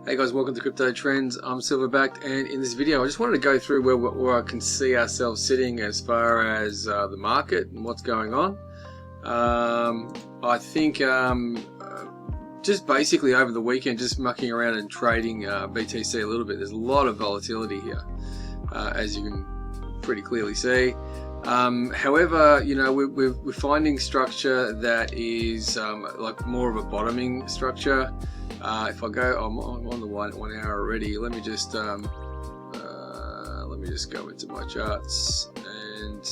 Hey guys, welcome to Crypto Trends. I'm Silverbacked, and in this video I just wanted to go through where I can see ourselves sitting as far as the market and what's going on. I think just basically over the weekend, just mucking around and trading BTC a little bit. There's a lot of volatility here, as you can pretty clearly see. However, you know, we're finding structure that is like more of a bottoming structure. If I go, I'm on the 1 hour already. Let me just go into my charts and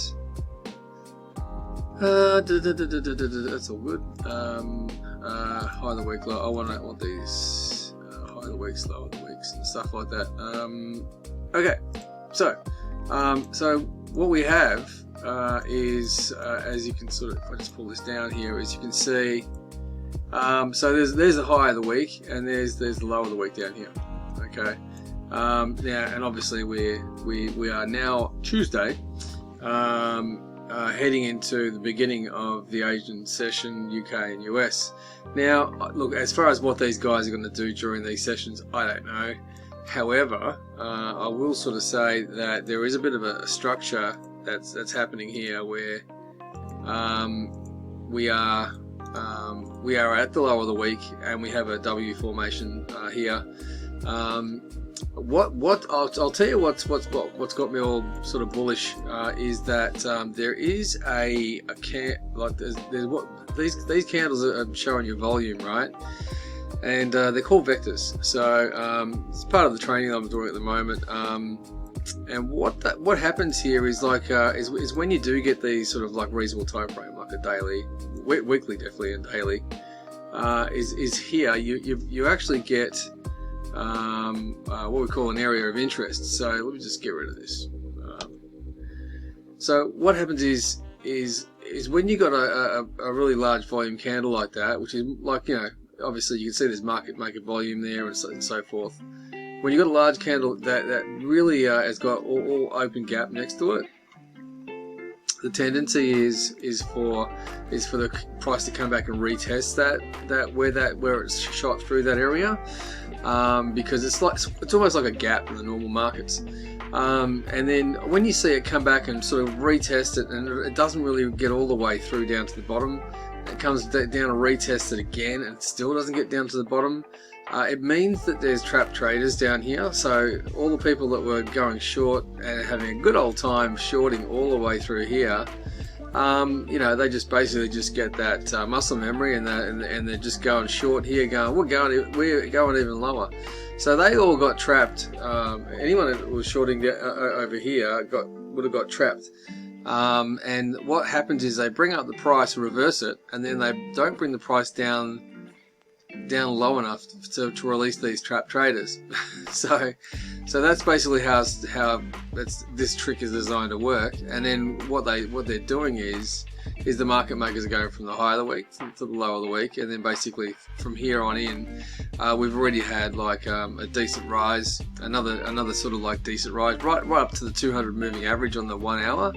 that's all good. High of the week, low. I want these high of the weeks, low of the weeks, and stuff like that. Okay, so what we have is, as you can sort of, if I just pull this down here, as you can see. So there's the high of the week, and there's the low of the week down here. Okay. Now, and obviously we are now Tuesday, heading into the beginning of the Asian session, UK and US. Now, look, as far as what these guys are going to do during these sessions, I don't know. However, I will sort of say that there is a bit of a structure that's happening here where we are at the low of the week, and we have a W formation here. I'll tell you what's got me all sort of bullish is that there is these candles are showing you volume, right? And they're called vectors. So it's part of the training that I'm doing at the moment. And what happens here is like is when you do get these sort of like reasonable time frame, like a daily, weekly, definitely, and daily, is here you actually get what we call an area of interest. So let me just get rid of this. So what happens is when you got a really large volume candle like that, which is like, you know, obviously you can see there's market maker volume there and so forth. When you've got a large candle that really has got all open gap next to it, the tendency is for the price to come back and retest where it's shot through that area, because it's almost like a gap in the normal markets. And then when you see it come back and sort of retest it, and it doesn't really get all the way through down to the bottom, it comes down and retests it again, and it still doesn't get down to the bottom. It means that there's trapped traders down here. So all the people that were going short and having a good old time shorting all the way through here, you know, they just basically just get that muscle memory, and they're just going short here, going we're going even lower. So they all got trapped. Anyone that was shorting over here would have got trapped. And what happens is they bring up the price, reverse it, and then they don't bring the price down low enough to release these trap traders. so that's basically how this trick is designed to work. And then what they're doing is the market makers are going from the high of the week to the low of the week, and then basically from here on in, we've already had like a decent rise, another sort of like decent rise, right up to the 200 moving average on the 1 hour.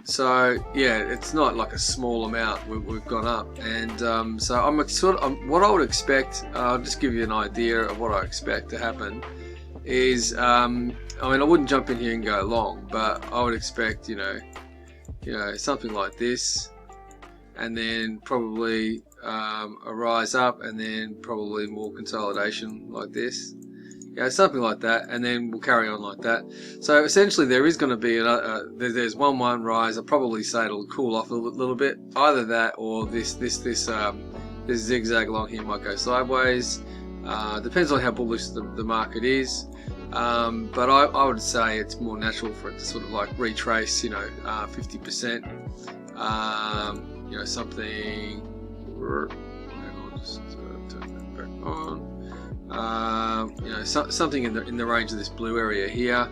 So yeah, it's not like a small amount we've gone up, and so I'm what I would expect. I'll just give you an idea of what I expect to happen. Is I mean, I wouldn't jump in here and go long, but I would expect you know something like this, and then probably a rise up, and then probably more consolidation like this. Yeah, something like that, and then we'll carry on like that. So essentially, there is going to be there's one rise. I'll probably say it'll cool off a little bit. Either that, or this zigzag along here might go sideways. Depends on how bullish the market is. But I would say it's more natural for it to sort of like retrace, 50%. You know, something. I'll just turn that back on. You know, something in the range of this blue area here.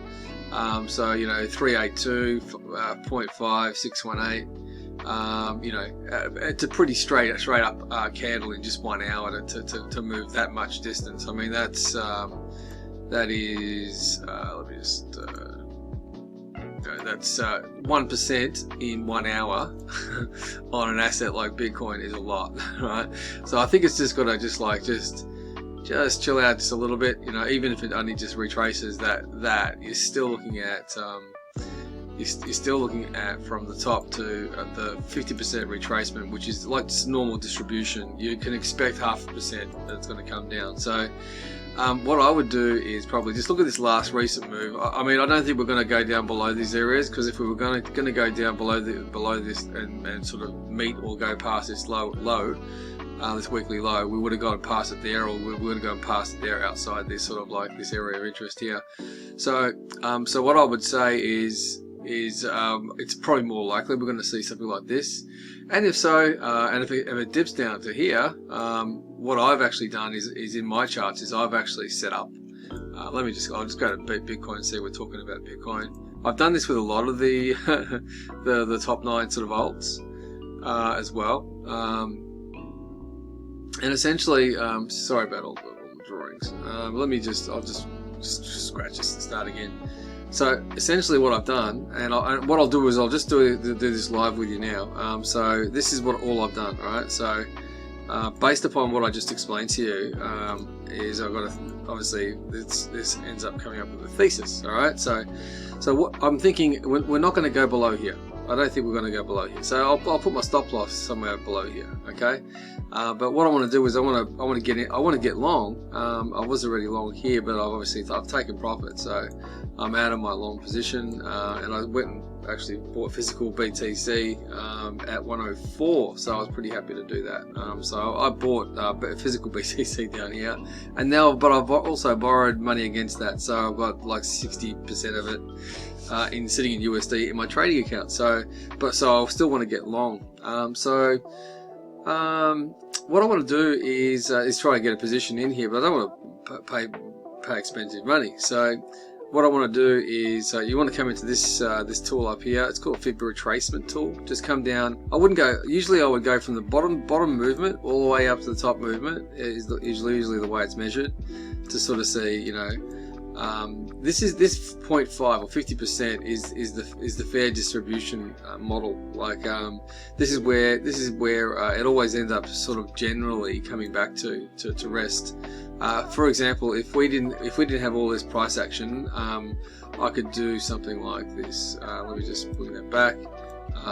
So 382, 0.5, 618. You know, it's a pretty straight up candle in just 1 hour to move that much distance. I mean, that is let me just that's 1% in 1 hour on an asset like Bitcoin is a lot, right? So I think it's just got to just just chill out just a little bit. You know, even if it only just retraces that you're still looking at you're still looking at from the top to the 50% retracement, which is like just normal distribution. You can expect 0.5% that it's going to come down. So what I would do is probably just look at this last recent move. I mean, I don't think we're going to go down below these areas, because if we were going to go down below this and sort of meet or go past this low, this weekly low, we would have gone past it there, or we would have gone past it there outside this sort of like this area of interest here. So so what I would say is it's probably more likely we're going to see something like this. And if so, and if it dips down to here, what I've actually done is in my charts is I've actually set up. I'll just go to Bitcoin and see we're talking about Bitcoin. I've done this with a lot of the the top 9 sort of alts as well. And essentially, sorry about all the drawings. I'll just scratch this and start again. So essentially what I've done, and what I'll do is I'll just do this live with you now. So this is what all I've done, alright? So based upon what I just explained to you, is I've got obviously this ends up coming up with a thesis, alright? So what I'm thinking, we're not going to go below here. I don't think we're going to go below here. So I'll put my stop loss somewhere below here, okay? But what I want to do is I want to get in. I want to get long. I was already long here, but I've taken profit, so I'm out of my long position. And I went and actually bought physical BTC at 104, so I was pretty happy to do that. So I bought physical BTC down here, and now, but I've also borrowed money against that, so I've got like 60% of it sitting in USD in my trading account. So I still want to get long. What I want to do is try to get a position in here, but I don't want to pay expensive money. So what I want to do is you want to come into this tool up here. It's called Fib Retracement Tool. Just come down. Usually I would go from the bottom movement all the way up to the top movement. Is usually the way it's measured, to sort of see, you know, this 0.5 or 50% is the fair distribution model. Like this is where it always ends up sort of generally coming back to rest. For example, if we didn't have all this price action, I could do something like this. Let me just bring that back,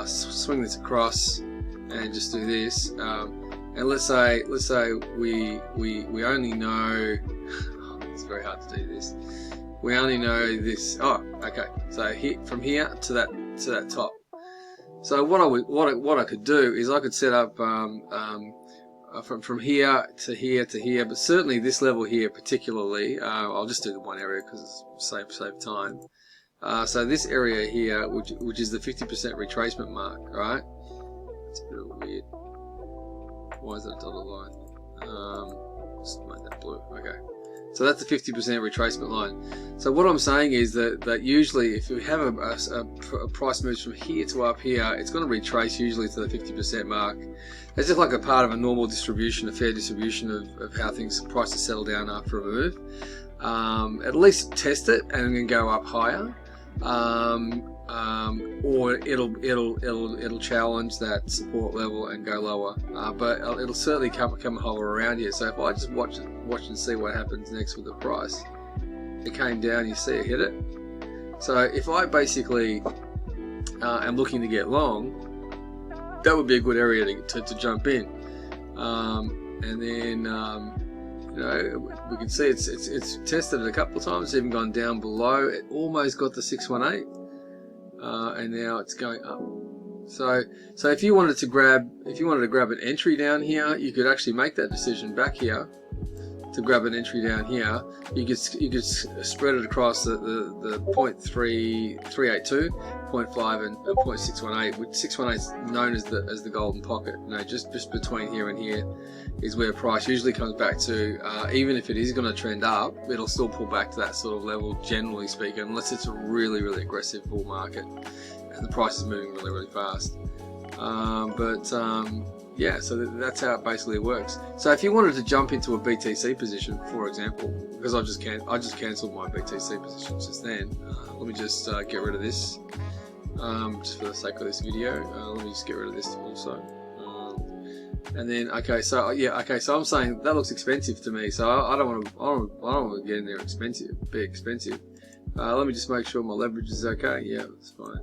swing this across, and just do this. And let's say we only know. It's very hard to do this. We only know this. Oh, okay. So from here to that top. So what I could do is I could set up from here to here to here, but certainly this level here particularly. I'll just do the one area because it's save time. So this area here, which is the 50% retracement mark, right? It's a bit weird. Why is that a dotted line? Just make that blue. Okay. So that's the 50% retracement line. So what I'm saying is that usually if you have a price moves from here to up here, it's going to retrace usually to the 50% mark. It's just like a part of a normal distribution, a fair distribution of how prices settle down after a move. At least test it and then go up higher. Or it'll challenge that support level and go lower, but it'll certainly come and hover around here. So if I just watch and see what happens next with the price, it came down, you see it hit it. So if I basically am looking to get long, that would be a good area to jump in. And then you know, we can see it's tested it a couple of times, even gone down below. It almost got the 618. And now it's going up. So if you wanted to grab an entry down here, you could actually make that decision back here to grab an entry down here. You could spread it across the 0.382, 0.5 and 0.618. Which 618 is known as the golden pocket. You know, just between here and here is where price usually comes back to. Even if it is going to trend up, it'll still pull back to that sort of level, generally speaking, unless it's a really, really aggressive bull market and the price is moving really, really fast. Yeah, so that's how it basically works. So if you wanted to jump into a BTC position, for example, because I just cancelled my BTC position just then. Let me just get rid of this, just for the sake of this video. Let me just get rid of this also. And then so I'm saying that looks expensive to me, so I don't want to get in there be expensive. Let me just make sure my leverage is okay. Yeah, that's fine.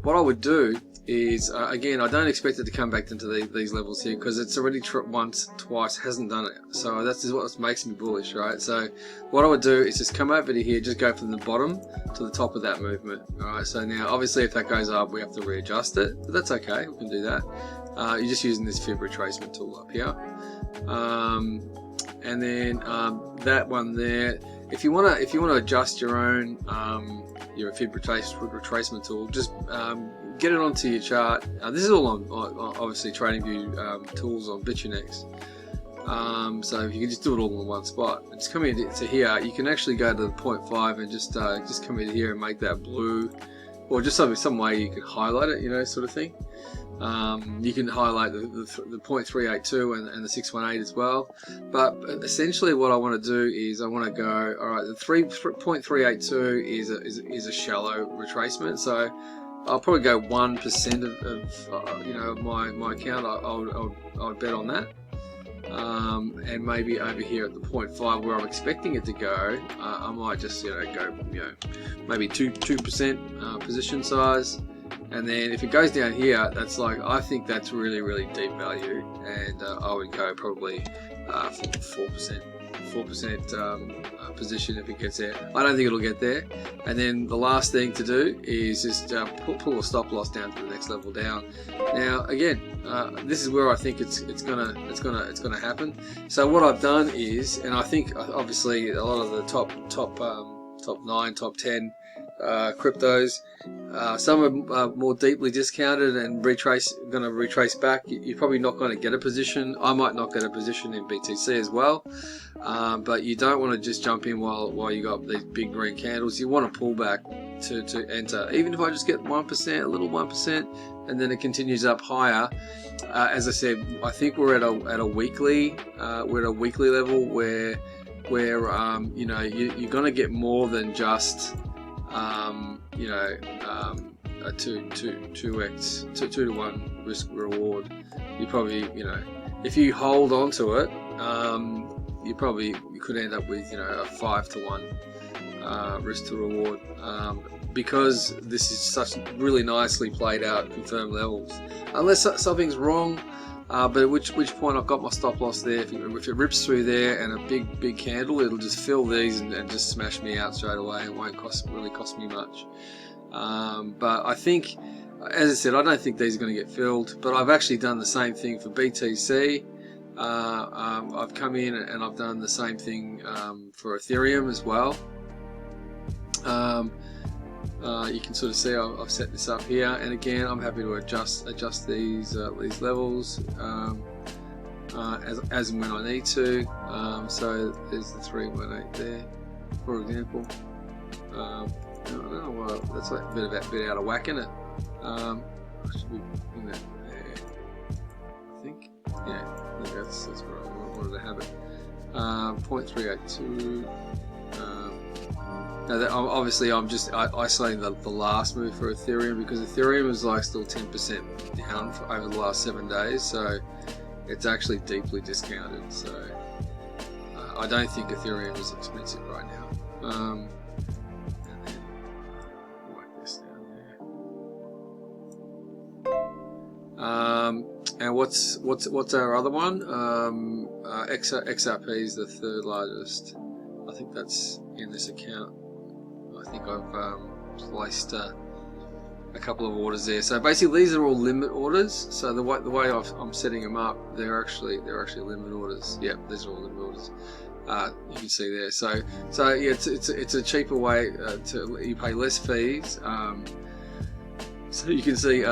What I would do is, again, I don't expect it to come back into these levels here, because it's already twice hasn't done it. So that's just what makes me bullish, right? So what I would do is just come over to here, just go from the bottom to the top of that movement. All right. So now, obviously, if that goes up, we have to readjust it, but that's okay. We can do that. You're just using this fib retracement tool up here, and then that one there. If you want to adjust your own your fib retracement tool, just get it onto your chart. This is all on obviously TradingView tools on Bitfinex. So you can just do it all in one spot. Just come into here. You can actually go to the 0.5 and just come in here and make that blue, or just some way you can highlight it, sort of thing. You can highlight the 0.382 and the 618 as well, but essentially what I want to do is I want to go, all right, the 3.382 is a shallow retracement, so I'll probably go 1% of my account. I would bet on that. And maybe over here at the 0.5 where I'm expecting it to go, I might just go maybe 2% position size. And then if it goes down here, that's I think that's really, really deep value, and I would go probably 4% position if it gets there. I don't think it'll get there. And then the last thing to do is just pull a stop loss down to the next level down. Now again, this is where I think it's gonna happen. So what I've done is, and I think obviously a lot of the top 9, top 10 cryptos, some are more deeply discounted and going to retrace back. You're probably not going to get a position. I might not get a position in BTC as well, but you don't want to just jump in while you got these big green candles. You want to pull back to enter. Even if I just get 1%, a little 1%, and then it continues up higher. As I said, I think we're at a weekly level where you're going to get more than just a 2 to 1 risk reward. You probably, if you hold on to it, you could end up with a 5 to 1 risk to reward, because this is such really nicely played out confirmed levels, unless something's wrong. But at which point I've got my stop loss there. If it rips through there and a big candle, it'll just fill these and just smash me out straight away. It won't really cost me much. But I think, as I said, I don't think these are going to get filled. But I've actually done the same thing for BTC. I've come in and I've done the same thing for Ethereum as well. You can sort of see I've set this up here, and again I'm happy to adjust these levels as and when I need to. So there's the 318 there, for example. I don't know why that's a bit out of whack, isn't it? I should be in that there. I think, yeah, I think that's where I wanted to have it. 0.382. Now, obviously, I'm just isolating the last move for Ethereum, because Ethereum is still 10% down over the last 7 days, so it's actually deeply discounted. So I don't think Ethereum is expensive right now. And then whack this down there. And what's our other one? XRP is the third largest. I think that's in this account. I think I've placed a couple of orders there. So basically, these are all limit orders. So the way I'm setting them up, they're actually limit orders. Yep, these are all limit orders. You can see there. So yeah, it's a cheaper way you pay less fees. So you can see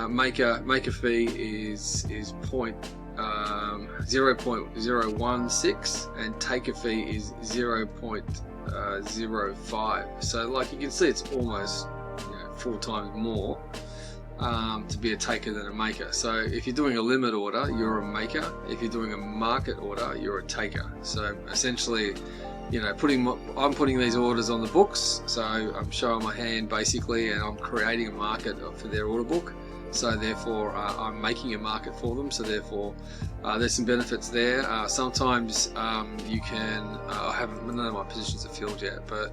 make a fee is 0.016, and take a fee is 0.05. So you can see, it's almost 4 times more to be a taker than a maker. So if you're doing a limit order, you're a maker. If you're doing a market order, you're a taker. So essentially, I'm putting these orders on the books, so I'm showing my hand basically, and I'm creating a market for their order book. so therefore I'm making a market for them. So therefore there's some benefits there. Sometimes you can, none of my positions are filled yet, but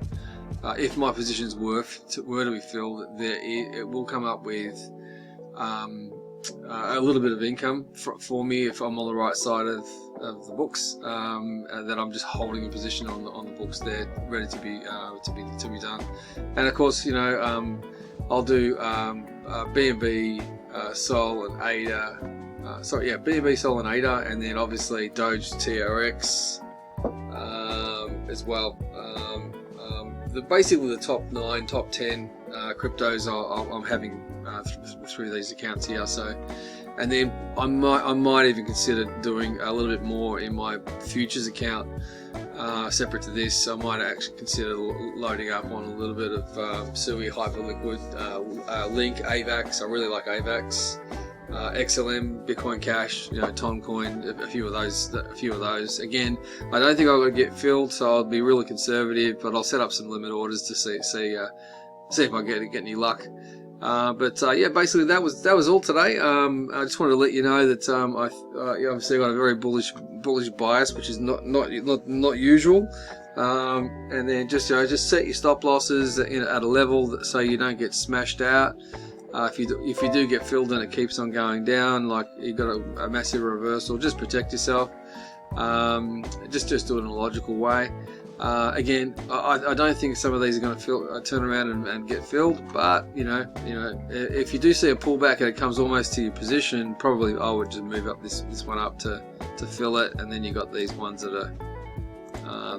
if my positions were to be filled, it will come up with a little bit of income for me if I'm on the right side of the books, that I'm just holding a position on the books there, ready to be done. And of course, you know, I'll do BNB, Sol, and ADA. BNB, Sol, and ADA, and then obviously Doge, TRX as well. Basically the top 9, top 10 cryptos I'm having through these accounts here. So, and then I might even consider doing a little bit more in my futures account separate to this. I might actually consider loading up on a little bit of SUI Hyperliquid, Link, AVAX. I really like AVAX. XLM, Bitcoin Cash, you know, Toncoin, a few of those. Again, I don't think I'm going to get filled, so I'll be really conservative, but I'll set up some limit orders to see if I get any luck. Yeah, basically that was all today. I just wanted to let you know that I obviously got a very bullish bias, which is not usual. And then just set your stop losses at a level so you don't get smashed out. If you do get filled and it keeps on going down, like you got a massive reversal, just protect yourself. Just do it in a logical way. Again, I don't think some of these are going to turn around and get filled, but you know, if you do see a pullback and it comes almost to your position, probably I would just move up this one up to fill it, and then you got these ones that are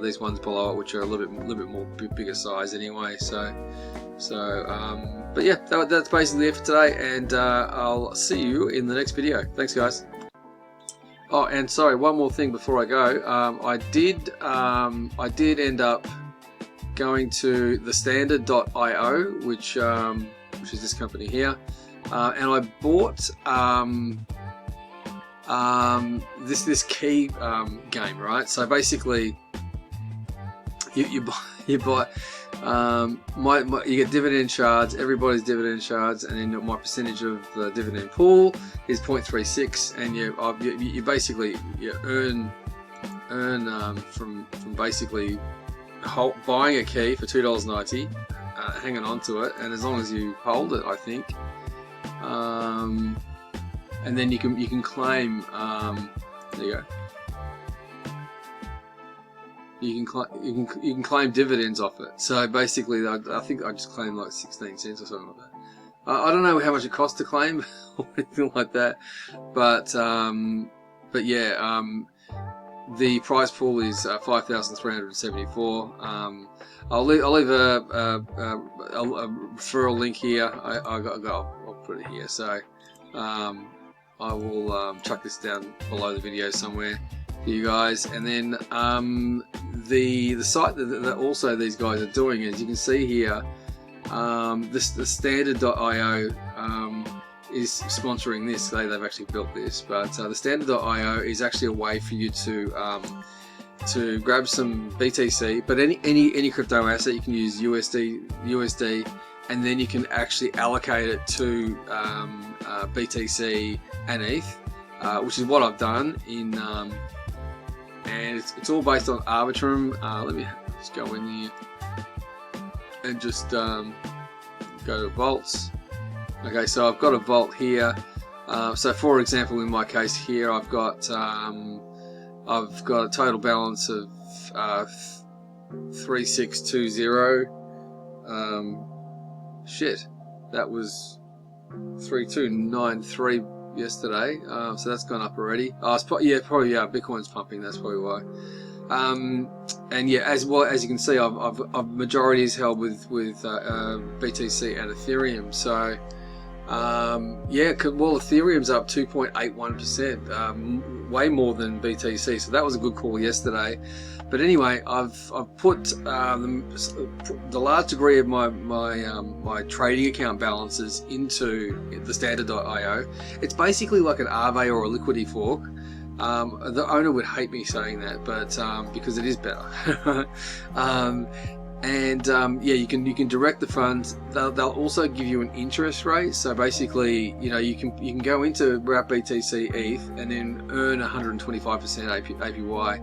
these ones below it, which are a little bit more bigger size anyway. But yeah, that's basically it for today, and I'll see you in the next video. Thanks, guys. Oh, and sorry, one more thing before I go. I did end up going to the Standard.io, which is this company here, and I bought this key game, right? So basically, you buy. You get dividend shards, everybody's dividend shards, and then my percentage of the dividend pool is 0.36, and you basically earn from basically buying a key for $2.90, hanging on to it, and as long as you hold it, I think, and then you can claim. There you go. You can claim dividends off it. So basically, I think I just claimed like 16 cents or something like that. I don't know how much it costs to claim or anything like that, but yeah, the prize pool is 5,374. I'll leave a referral link here. I'll put it here. So I will chuck this down below the video somewhere for you guys, and then the site that also these guys are doing, as you can see here, the Standard.io is sponsoring this. They've actually built this, but the Standard.io is actually a way for you to grab some BTC, but any crypto asset. You can use USD, and then you can actually allocate it to BTC and ETH, which is what I've done in. And it's all based on Arbitrum. Let me just go in here and just go to vaults. Okay, so I've got a vault here. So for example, in my case here, I've got a total balance of 3620. Shit, that was 3293 yesterday, so that's gone up already. Bitcoin's pumping, that's probably why. And yeah, as well as you can see, I've majority is held with BTC and Ethereum. So Ethereum's up 2.81%, way more than BTC. So that was a good call yesterday. But anyway, I've put the large degree of my trading account balances into the Standard.io. It's basically like an Aave or a Liquidity fork. The owner would hate me saying that, but because it is better. And yeah, you can direct the funds. They'll also give you an interest rate. So basically, you know, you can go into Wrap BTC ETH and then earn 125% APY.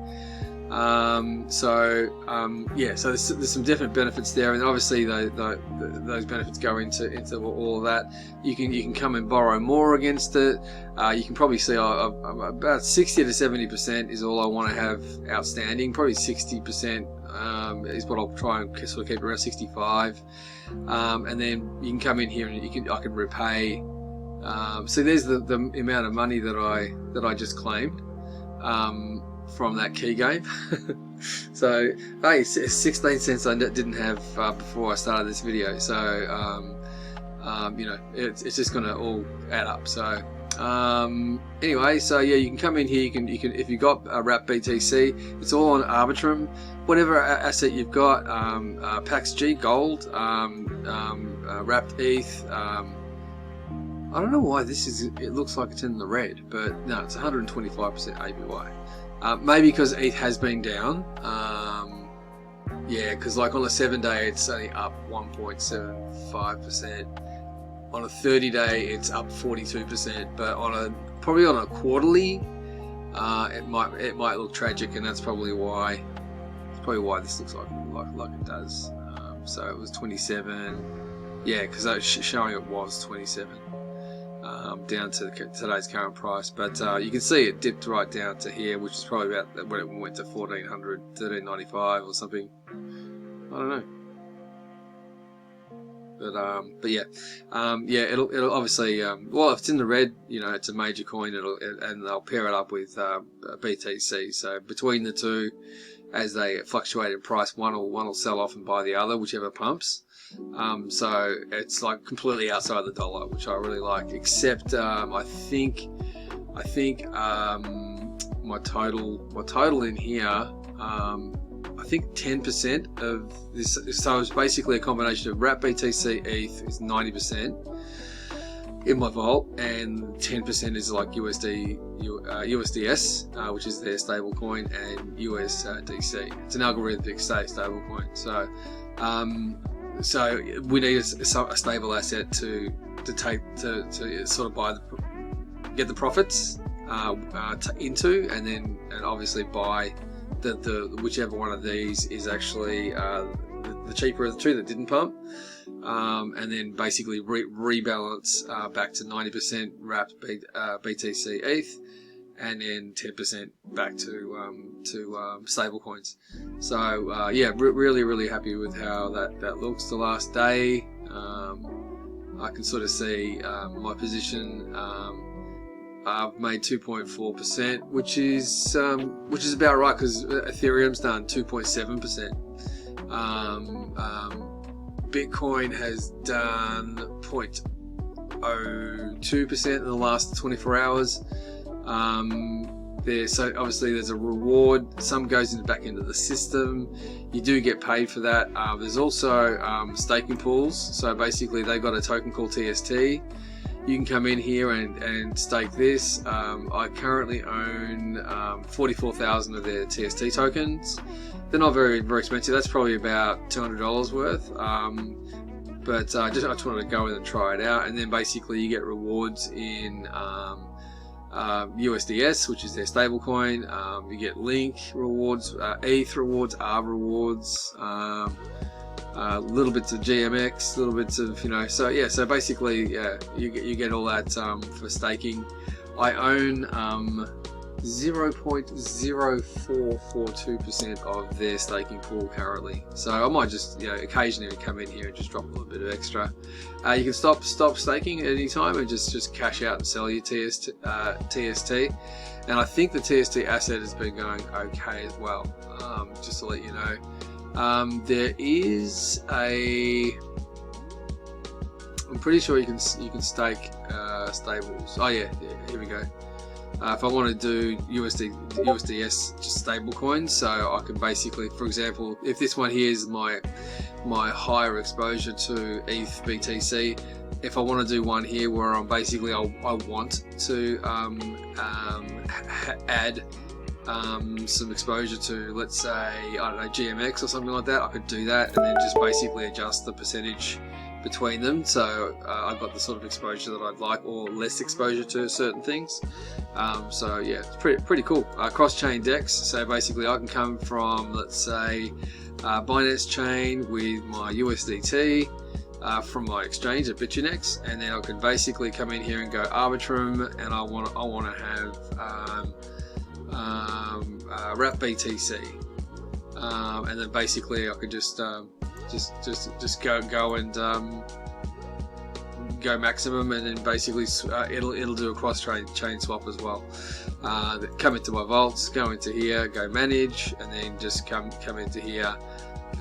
Yeah, so there's some definite benefits there, and obviously those benefits go into all of that. You can come and borrow more against it. You can probably see about 60 to 70% is all I want to have outstanding. Probably 60% is what I'll try and sort of keep around 65, and then you can come in here and I can repay. So there's the amount of money that I just claimed from that key game. So hey, 16 cents I didn't have before I started this video. So you know, it's just gonna all add up. So anyway, so yeah, you can come in here. You can if you got Wrap BTC, it's all on Arbitrum. Whatever asset you've got, PAXG Gold, Wrapped ETH. I don't know why it looks like it's in the red, but no, it's 125% APY. Maybe because ETH has been down. Yeah, because like on a 7-day it's only up 1.75%. On a 30-day it's up 42%. But probably on a quarterly, it might look tragic, and that's probably why. It's probably why this looks like it does. So it was 27. Yeah, because showing it was 27. Down to today's current price, but you can see it dipped right down to here, which is probably about when it went to 1400, 1395 or something. I don't know, but yeah, yeah, it'll obviously, well, if it's in the red, you know, it's a major coin. And they'll pair it up with BTC. So between the two, as they fluctuate in price, one will sell off and buy the other, whichever pumps. So it's like completely outside the dollar, which I really like. Except I think my total in here, I think 10% of this. So it's basically a combination of Wrap BTC ETH is 90% in my vault, and 10% is like USDS, which is their stable coin, and USDC. It's an algorithmic stable coin. So we need a stable asset to sort of get the profits into, and obviously buy the whichever one of these is actually the cheaper of the two that didn't pump, and then basically rebalance back to 90% wrapped BTC ETH, and then 10% back to stable coins. So yeah, really happy with how that looks. The last day, I can sort of see my position. I've made 2.4%, which is about right, because Ethereum's done 2.7%. Bitcoin has done 0.02% in the last 24 hours. So obviously there's a reward. Some goes back into the system. You do get paid for that. There's also staking pools. So basically they got a token called TST. You can come in here and stake this. I currently own 44,000 of their TST tokens. They're not very expensive. That's probably about $200 worth. But I just wanted to go in and try it out. And then basically you get rewards in USDS, which is their stablecoin. You get Link rewards, ETH rewards, ARB rewards, little bits of GMX, little bits of, you know. So yeah, so basically, yeah, you get all that for staking. I own 0.0442% of their staking pool currently, so I might just, you know, occasionally come in here and just drop a little bit of extra. You can stop staking at any time and just cash out and sell your TST. And I think the TST asset has been going okay as well. Just to let you know, there is I'm pretty sure you can stake stables. Oh yeah, here we go. If I want to do USDS, just stable coins, so I can basically, for example, if this one here is my higher exposure to ETH BTC, if I want to do one here where I want to add some exposure to, let's say, I don't know, GMX or something like that, I could do that and then just basically adjust the percentage between them, so I've got the sort of exposure that I'd like, or less exposure to certain things. So yeah, it's pretty cool. Cross-chain DEX, so basically I can come from, let's say, Binance chain with my USDT from my exchange at Bitfinex, and then I can basically come in here and go Arbitrum, and I want to have wrap BTC, and then basically I could just go and go maximum, and then basically it'll do a cross chain swap as well. Come into my vaults, go into here, go manage, and then just come into here,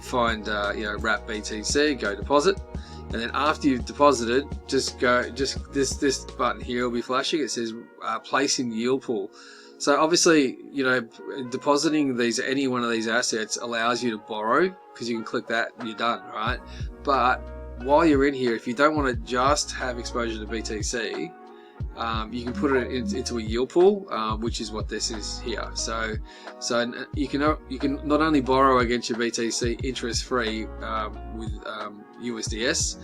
find wrap BTC, go deposit, and then after you've deposited, just this button here will be flashing. It says place in yield pool. So obviously, depositing any one of these assets allows you to borrow, because you can click that and you're done, right? But while you're in here, if you don't want to just have exposure to BTC, you can put it into a yield pool, which is what this is here. So you can not only borrow against your BTC interest free with USDS.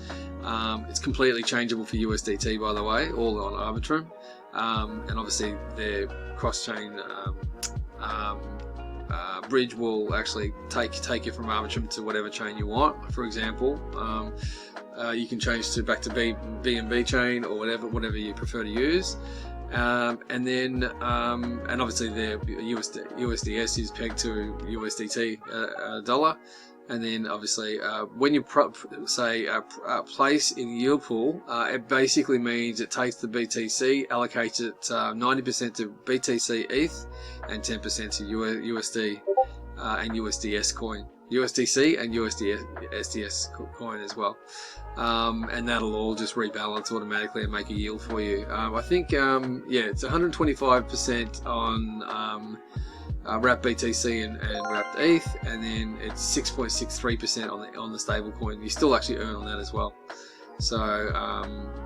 It's completely changeable for USDT, by the way, all on Arbitrum. And obviously their cross-chain bridge will actually take you from Arbitrum to whatever chain you want. For example, you can change back to BNB chain or whatever you prefer to use. And then and obviously their USDS is pegged to USDT dollar. And then obviously when you place in yield pool, it basically means it takes the BTC, allocates it 90% to BTC ETH and 10% to USD and USDS coin, USDC and USDS coin as well. And that'll all just rebalance automatically and make a yield for you. I think it's 125% on wrap BTC and wrapped ETH, and then it's 6.63% on the stable coin. You still actually earn on that as well. So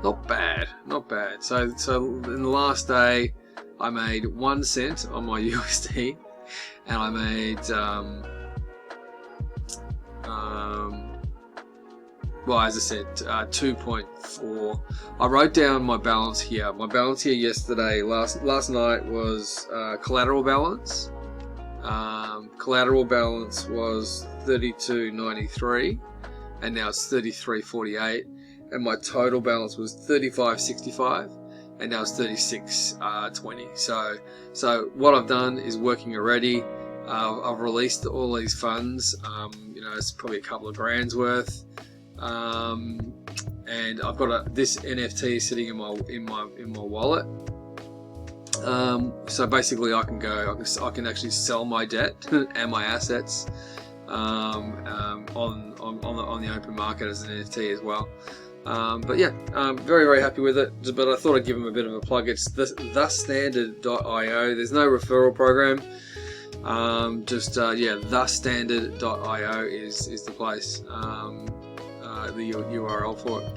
not bad. So in the last day, I made 1 cent on my USD, and I made well, as I said, 2.4. I wrote down my balance here. My balance here yesterday, last night, was collateral balance. Collateral balance was 32.93, and now it's 33.48, and my total balance was 35.65, and now it's 36.20. So what I've done is working already. I've released all these funds. It's probably a couple of grand's worth, and I've got this NFT sitting in my wallet. So basically I can actually sell my debt and my assets on the open market as an NFT as well. But yeah, I'm very, very happy with it. But I thought I'd give them a bit of a plug. It's thestandard.io. There's no referral program. Thestandard.io is the place. The URL for it,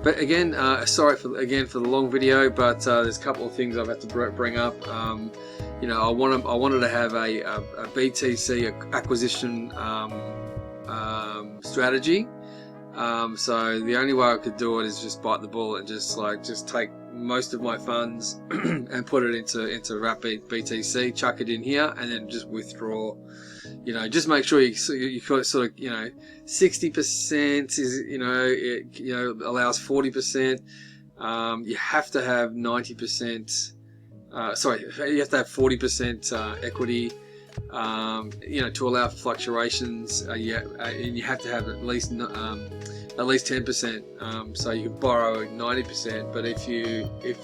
but again, sorry for the long video, but there's a couple of things I've had to bring up. I wanted to have a BTC acquisition strategy. So the only way I could do it is just bite the bullet and just take most of my funds and put it into wrap BTC, chuck it in here, and then just withdraw. Just make sure you sort of 60% is allows 40%. You have to have 90%. You have to have 40% equity. To allow for fluctuations. And you have to have at least 10%. So you can borrow 90%, but if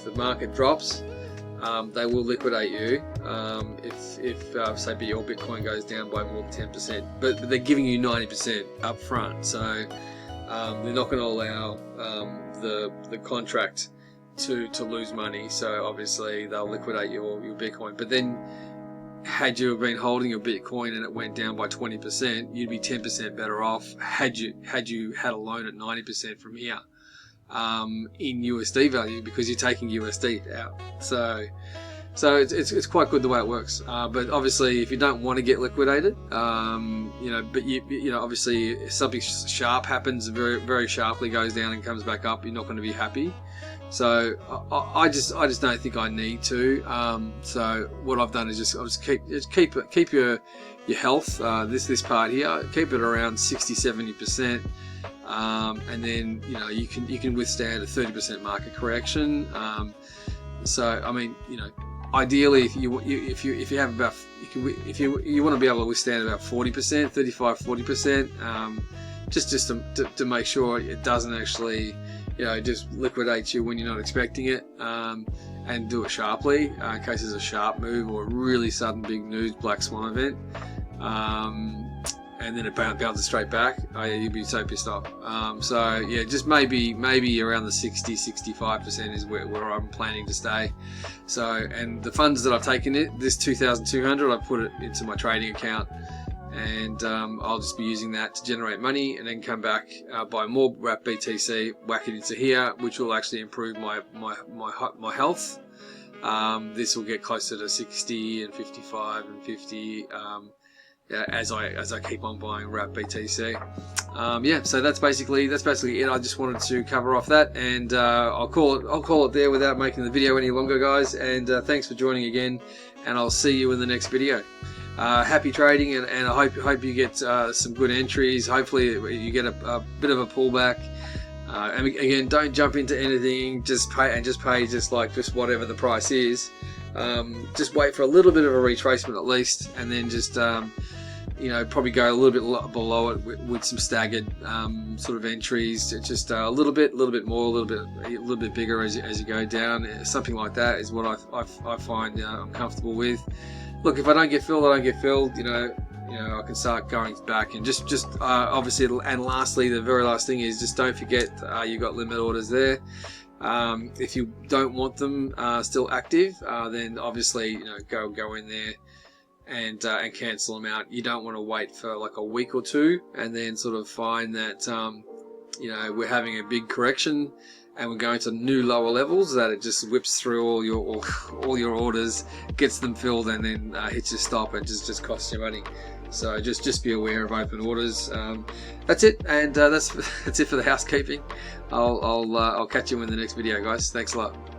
the market drops, they will liquidate you if say your Bitcoin goes down by more than 10%, but they're giving you 90% up front, so they're not going to allow the contract to lose money, so obviously they'll liquidate your Bitcoin. But then had you been holding your Bitcoin and it went down by 20%, you'd be 10% better off had you had a loan at 90% from here. In USD value, because you're taking USD out. So So it's quite good the way it works. But obviously, if you don't want to get liquidated, but you know, obviously, if something sharp happens, very sharply goes down and comes back up, you're not going to be happy. So I just don't think I need to. So what I've done is just keep your health. This part here, keep it around 60-70%. And then you can withstand a 30% market correction. So I mean, ideally, if you have about, if you want to be able to withstand about 40%, 35-40%, just to make sure it doesn't actually just liquidate you when you're not expecting it, and do it sharply in case there's a sharp move or a really sudden big news black swan event. And then it bounces straight back. Oh yeah, you'd be so pissed off. So yeah, just maybe around the 60-65% is where I'm planning to stay. So, and the funds that I've taken this 2,200, I put it into my trading account, and I'll just be using that to generate money, and then come back, buy more wrap BTC, whack it into here, which will actually improve my health. This will get closer to 60 and 55 and 50. As I keep on buying wrap BTC. So that's basically it. I just wanted to cover off that, and I'll call it there without making the video any longer, guys. And thanks for joining again, and I'll see you in the next video. Happy trading, and I hope you get some good entries. Hopefully you get a bit of a pullback. And again, don't jump into anything. Just pay just whatever the price is. Just wait for a little bit of a retracement at least, and then just probably go a little bit below it with some staggered sort of entries. Just a little bit more, a little bit bigger as you go down. Something like that is what I find I'm comfortable with. Look, if I don't get filled, I don't get filled. I can start going back, and just obviously, and lastly, the very last thing is just don't forget you've got limit orders there. If you don't want them still active, then obviously go in there and cancel them out. You don't want to wait for like a week or two and then sort of find that we're having a big correction and we're going to new lower levels, that it just whips through all your orders, gets them filled, and then hits your stop and just costs you money. So just be aware of open orders. That's it, and that's it for the housekeeping. I'll catch you in the next video, guys. Thanks a lot.